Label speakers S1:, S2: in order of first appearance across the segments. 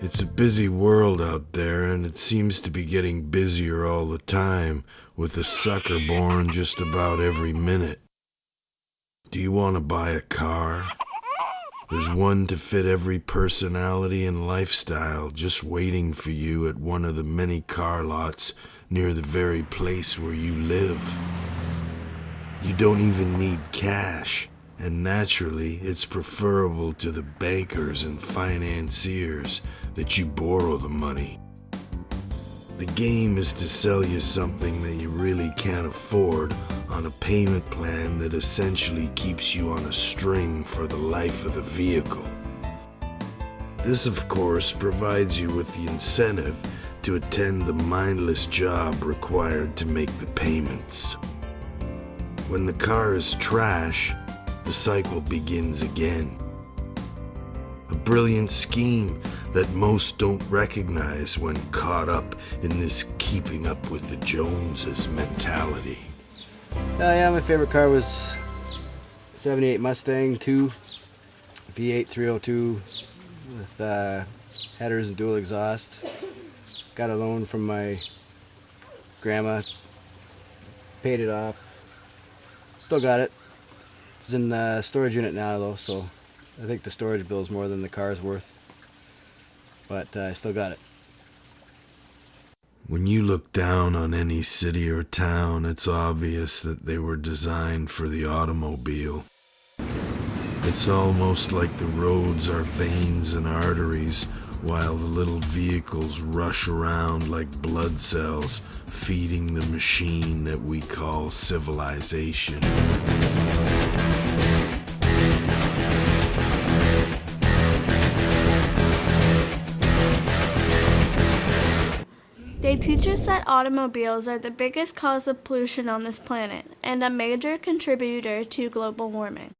S1: It's a busy world out there, and it seems to be getting busier all the time, with a sucker born just about every minute. Do you want to buy a car? There's one to fit every personality and lifestyle just waiting for you at one of the many car lots near the very place where you live. You don't even need cash, and naturally it's preferable to the bankers and financiers that you borrow the money. The game is to sell you something that you really can't afford on a payment plan that essentially keeps you on a string for the life of the vehicle. This, of course, provides you with the incentive to attend the mindless job required to make the payments. When the car is trash, the cycle begins again. A brilliant scheme that most don't recognize when caught up in this keeping up with the Joneses mentality.
S2: Yeah, my favorite car was 78 Mustang 2, V8 302 with headers and dual exhaust. Got a loan from my grandma, paid it off. Still got it. It's in the storage unit now though, so I think the storage bill is more than the car's worth. But I still got it.
S1: When you look down on any city or town, it's obvious that they were designed for the automobile. It's almost like the roads are veins and arteries, while the little vehicles rush around like blood cells, feeding the machine that we call civilization.
S3: They teach us that automobiles are the biggest cause of pollution on this planet and a major contributor to global warming.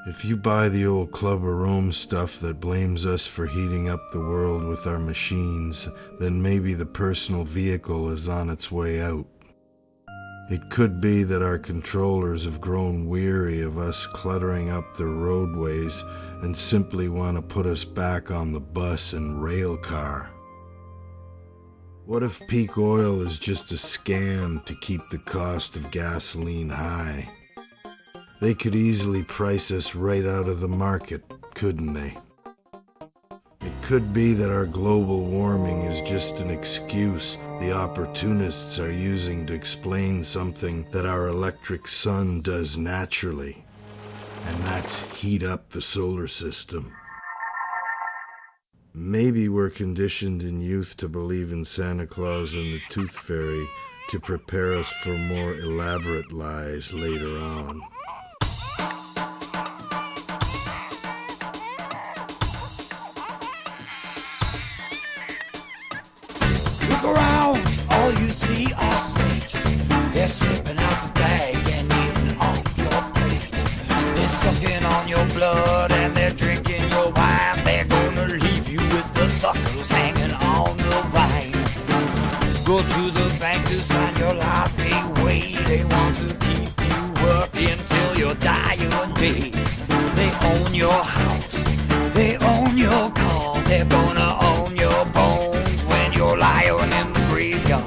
S1: If you buy the old Club of Rome stuff that blames us for heating up the world with our machines, then maybe the personal vehicle is on its way out. It could be that our controllers have grown weary of us cluttering up the roadways and simply want to put us back on the bus and rail car. What if peak oil is just a scam to keep the cost of gasoline high? They could easily price us right out of the market, couldn't they? It could be that our global warming is just an excuse the opportunists are using to explain something that our electric sun does naturally, and that's heat up the solar system. Maybe we're conditioned in youth to believe in Santa Claus and the Tooth Fairy to prepare us for more elaborate lies later on.
S4: Look around, all you see are snakes. They're slipping out the bag and eating off your plate. They're sucking on your blood and they're drinking your wine. They're gonna leave you with the suckers hanging on the vine. Go to the bank to sign your life away. They want to keep you working till your dying day. They own your house, they own your car. They're gonna own your bones when you're lying in the graveyard.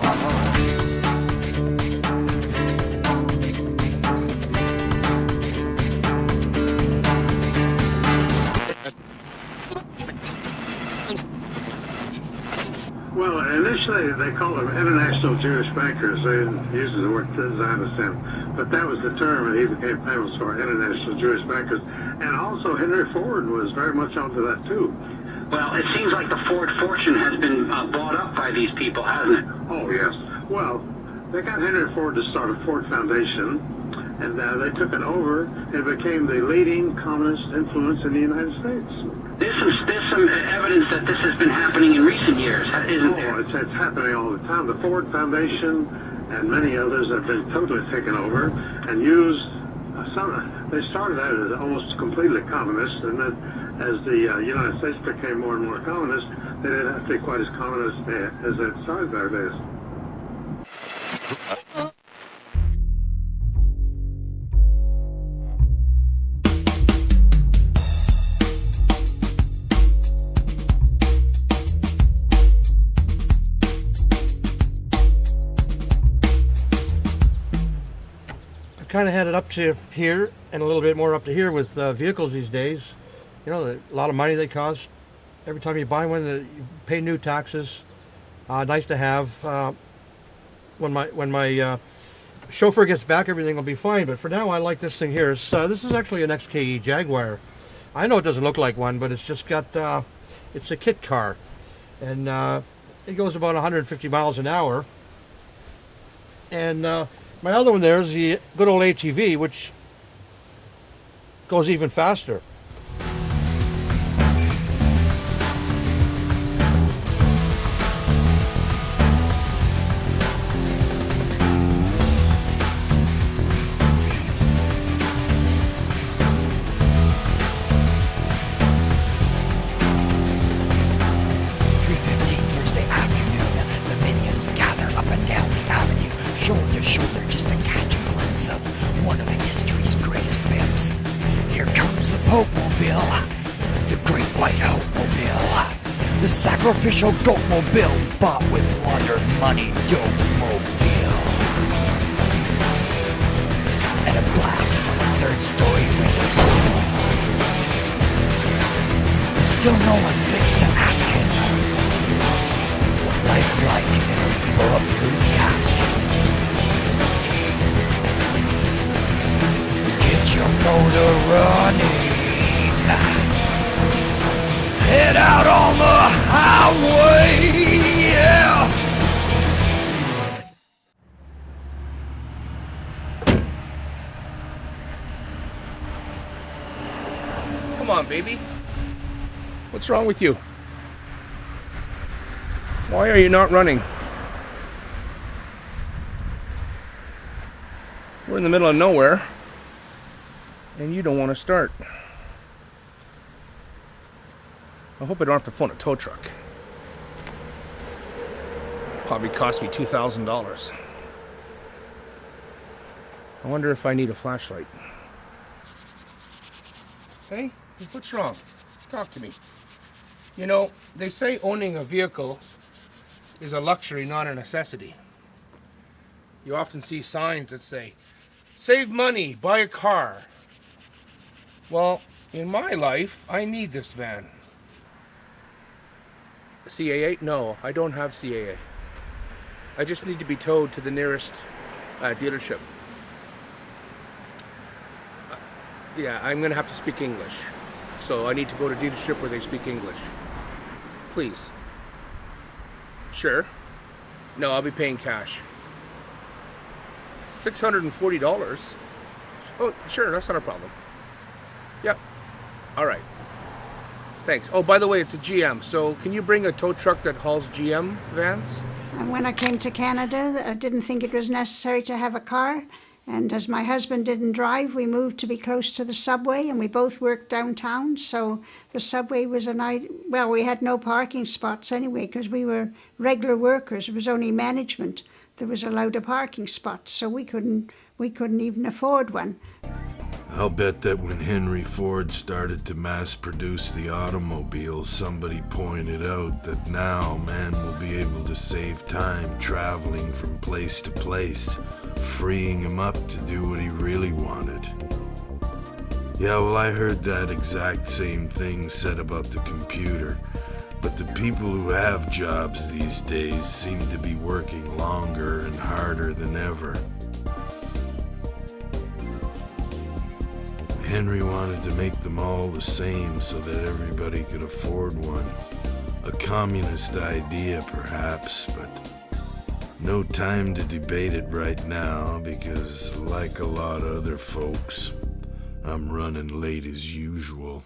S5: Well, initially they called them international Jewish bankers. They didn't use the word Zionism, but that was the term, and he became famous for international Jewish bankers. And also Henry Ford was very much onto that too.
S6: Well, it seems like the Ford fortune has been bought up by these people, hasn't it?
S5: Oh, yes. Well, they got Henry Ford to start a Ford Foundation, and they took it over and became the leading communist influence in the United States.
S6: There's some evidence that this has been happening in recent years, isn't there?
S5: It's happening all the time. The Ford Foundation and many others have been totally taken over and used. They started out as almost completely communist, and then as the United States became more and more communist, they didn't have to be quite as communist as they started their days.
S7: kind of headed up to here and a little bit more up to here with vehicles these days. You know, a lot of money they cost. Every time you buy one, you pay new taxes. Nice to have. When my chauffeur gets back, everything will be fine. But for now, I like this thing here. This is actually an XKE Jaguar. I know it doesn't look like one, but it's just got, it's a kit car. And it goes about 150 miles an hour. And my other one there is the good old ATV, which goes even faster.
S4: Shoulder to shoulder just to catch a glimpse of one of history's greatest pimps. Here comes the Pope-mobile, the Great White Hope-mobile, the sacrificial goat-mobile bought with laundered money dope-mobile. And a blast from a third-story windowsill. Still no one thinks to ask him what life's like in a bulletproof casket. Get your motor running. Head out on the highway, yeah.
S8: Come on, baby. What's wrong with you? Why are you not running? We're in the middle of nowhere, and you don't want to start. I hope I don't have to phone a tow truck. Probably cost me $2,000. I wonder if I need a flashlight. Hey, what's wrong? Talk to me. You know, they say owning a vehicle is a luxury, not a necessity. You often see signs that say, save money, buy a car. Well, in my life, I need this van. CAA? No, I don't have CAA. I just need to be towed to the nearest dealership. Yeah, I'm gonna have to speak English. So I need to go to a dealership where they speak English. Please. Sure. No, I'll be paying cash. $640? Oh, sure, that's not a problem. Yep. All right. Thanks. Oh, by the way, it's a GM, so can you bring a tow truck that hauls GM vans?
S9: And when I came to Canada, I didn't think it was necessary to have a car. And as my husband didn't drive, we moved to be close to the subway, and we both worked downtown. So the subway was a night. Well, we had no parking spots anyway because we were regular workers. It was only management that was allowed a parking spot, so we couldn't even afford one.
S1: I'll bet that when Henry Ford started to mass produce the automobile, somebody pointed out that now man will be able to save time traveling from place to place, freeing him up to do what he really wanted. Yeah, well, I heard that exact same thing said about the computer, but the people who have jobs these days seem to be working longer and harder than ever. Henry wanted to make them all the same so that everybody could afford one. A communist idea, perhaps, but no time to debate it right now because, like a lot of other folks, I'm running late as usual.